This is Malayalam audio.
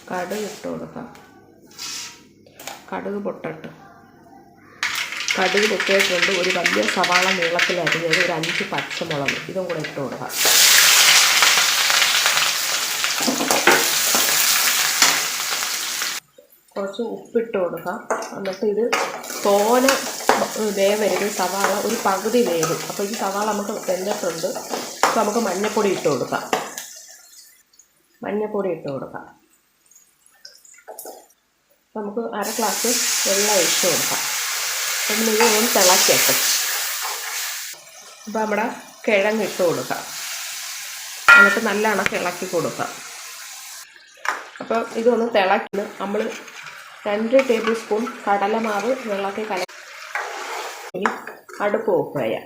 കടുക് ഇട്ട് കൊടുക്കാം. കടുക് പൊട്ടട്ട്. കടുക് പൊട്ടിയിട്ടുണ്ട്. ഒരു വലിയ സവാള നീളത്തിലരിഞ്ഞത്, ഒരു 5 പച്ചമുളക്, ഇതും കൂടെ ഇട്ട് കൊടുക്കാം. കുറച്ച് ഉപ്പിട്ട് കൊടുക്കാം. എന്നിട്ട് ഇത് തോനെ വേവരുത്. സവാള ഒരു പകുതി വേവും. അപ്പോൾ ഈ സവാള നമുക്ക് വെന്തിട്ടുണ്ട്. അപ്പോൾ നമുക്ക് മഞ്ഞൾപ്പൊടി ഇട്ട് കൊടുക്കാം. നമുക്ക് 1/2 ഗ്ലാസ് വെള്ളം ഒഴിച്ച് കൊടുക്കാം. അപ്പം ഇതൊന്ന് തിളക്കട്ടെ. അപ്പോൾ നമ്മുടെ കിഴങ്ങ് ഇട്ട് കൊടുക്കാം. എന്നിട്ട് നല്ലോണം ഇളക്കി കൊടുക്കാം. അപ്പോൾ ഇതൊന്ന് തിളക്കി നമ്മൾ 2 ടേബിൾ സ്പൂൺ കടലമാവ് വെള്ളത്തിൽ കലക്കി അടുപ്പ് ഓഫ് ചെയ്യാം.